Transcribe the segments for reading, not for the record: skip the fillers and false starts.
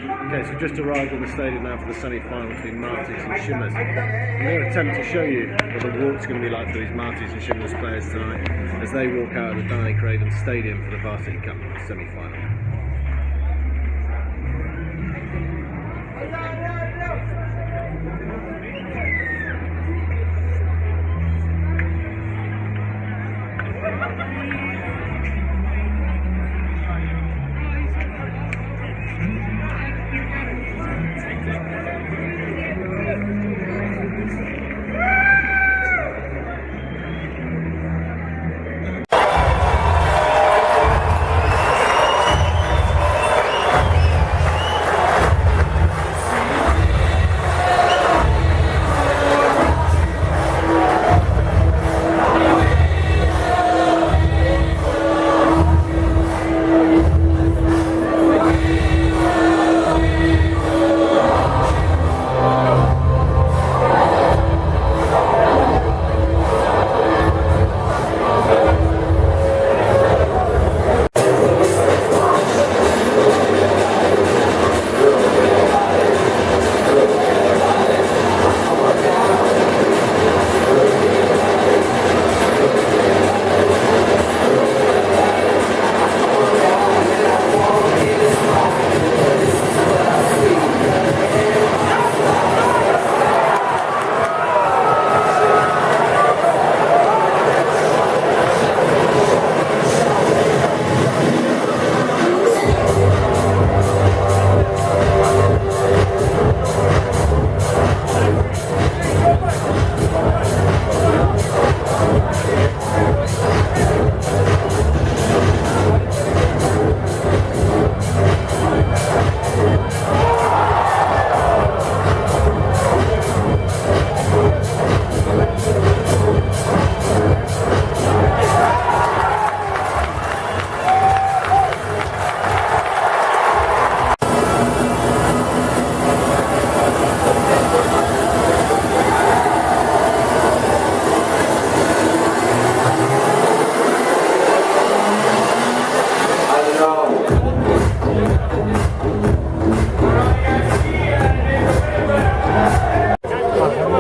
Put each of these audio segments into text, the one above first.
Okay, so just arrived at the stadium now for the semi-final between Maties and Shimlas. I'm going to attempt to show you what the walk's going to be like for these Maties and Shimlas players tonight as they walk out of the Danie Craven Stadium for the VARSITY CUP semi-final.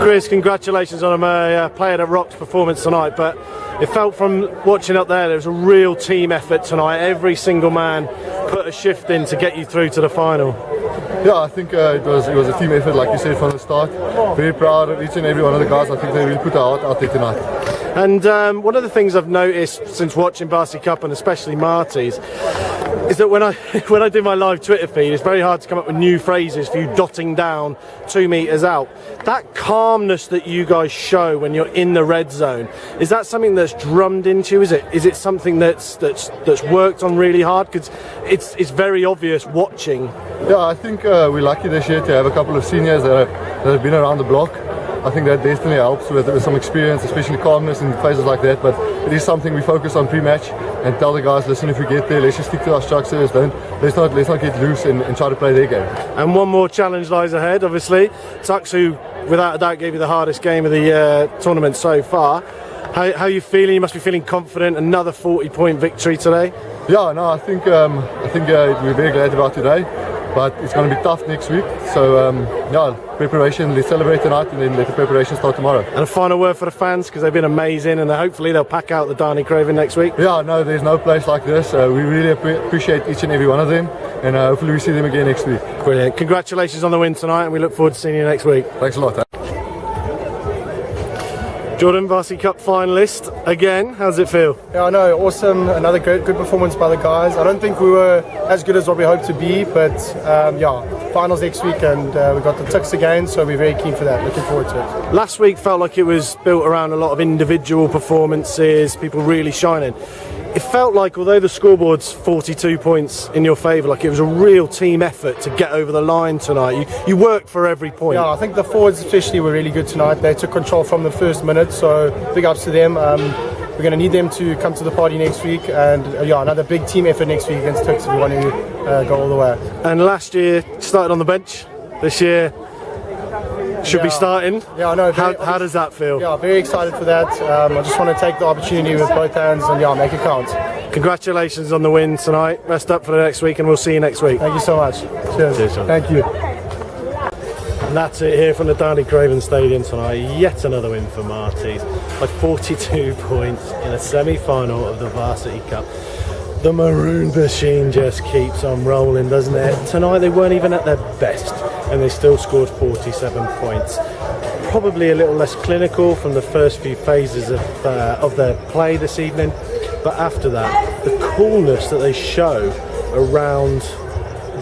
Chris, congratulations on a player that rocked performance tonight, but it felt from watching up there was a real team effort tonight. Every single man put a shift in to get you through to the final. Yeah, I think it was a team effort, like you said, from the start. Very proud of each and every one of the guys. I think they really put their heart out there tonight. And one of the things I've noticed since watching VARSITY CUP, and especially Maties, is that when I do my live Twitter feed, it's very hard to come up with new phrases for you dotting down 2 meters out. That calmness that you guys show when you're in the red zone, is that something that's drummed into you? Is it something that's worked on really hard? Because it's very obvious watching. Yeah, I think we're lucky this year to have a couple of seniors that have been around the block. I think that definitely helps with some experience, especially calmness in phases like that. But it is something we focus on pre-match and tell the guys, listen, if we get there, let's just stick to our structures. Let's not get loose and try to play their game. And one more challenge lies ahead, obviously. TUKS, who without a doubt gave you the hardest game of the tournament so far. How are you feeling? You must be feeling confident. Another 40-point victory today. Yeah, no, I think we're very glad about today. But it's going to be tough next week, so yeah, preparation, let's celebrate tonight and then let the preparation start tomorrow. And a final word for the fans, because they've been amazing, and hopefully they'll pack out the Danie Craven next week. Yeah, no, there's no place like this. We really appreciate each and every one of them, and hopefully we see them again next week. Brilliant. Congratulations on the win tonight, and we look forward to seeing you next week. Thanks a lot. Jordan, VARSITY CUP finalist again. How does it feel? Yeah, I know, awesome. Another good performance by the guys. I don't think we were as good as what we hoped to be, but yeah, finals next week, and we got the TUKS again, so we're very keen for that. Looking forward to it. Last week felt like it was built around a lot of individual performances, people really shining. It felt like, although the scoreboard's 42 points in your favour, like it was a real team effort to get over the line tonight. You worked for every point. Yeah, I think the forwards especially were really good tonight. They took control from the first minute, so big ups to them. We're going to need them to come to the party next week, and yeah, another big team effort next week against TUKS if we want to go all the way. And last year started on the bench. This year should be starting. Yeah, I know. How does that feel? Yeah, very excited for that. I just want to take the opportunity with both hands and yeah, make it count. Congratulations on the win tonight. Rest up for the next week and we'll see you next week. Thank you so much. Cheers. Cheers, John. Thank you. And that's it here from the Danie Craven Stadium tonight. Yet another win for Maties by 42 points in a semi-final of the Varsity Cup. The maroon machine just keeps on rolling, doesn't it? Tonight they weren't even at their best and they still scored 47 points. Probably a little less clinical from the first few phases of their play this evening, but after that, the coolness that they show around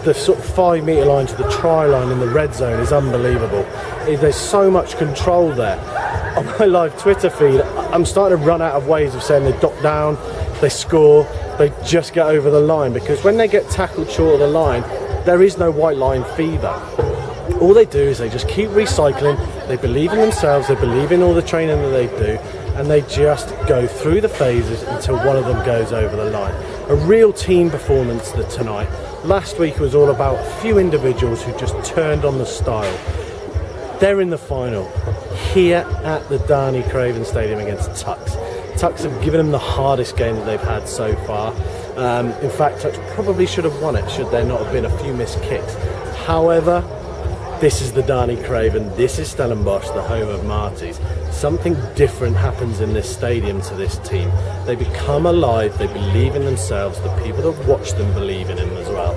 the sort of 5 metre line to the try line in the red zone is unbelievable. There's so much control there. On my live Twitter feed, I'm starting to run out of ways of saying they dot down, they score, they just get over the line, because when they get tackled short of the line, there is no white line fever. All they do is they just keep recycling, they believe in themselves, they believe in all the training that they do, and they just go through the phases until one of them goes over the line. A real team performance tonight. Last week was all about a few individuals who just turned on the style. They're in the final here at the Danie Craven Stadium against TUKS. TUKS have given them the hardest game that they've had so far. In fact, TUKS probably should have won it should there not have been a few missed kicks. However, this is the Danie Craven, this is Stellenbosch, the home of Maties. Something different happens in this stadium to this team. They become alive, they believe in themselves, the people that watch them believe in them as well.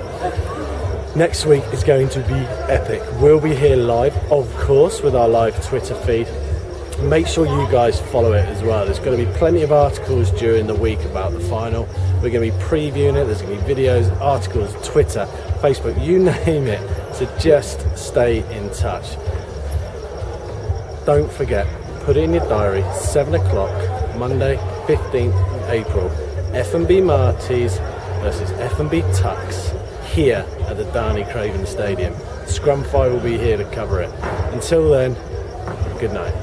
Next week is going to be epic. We'll be here live, of course, with our live Twitter feed. Make sure you guys follow it as well. There's going to be plenty of articles during the week about the final. We're going to be previewing it. There's going to be videos, articles, Twitter, Facebook, you name it. So just stay in touch. Don't forget, put it in your diary, 7 o'clock, Monday, 15th April. FNB Maties versus FNB TUKS here at the Danie Craven Stadium. Scrum 5 will be here to cover it. Until then, good night.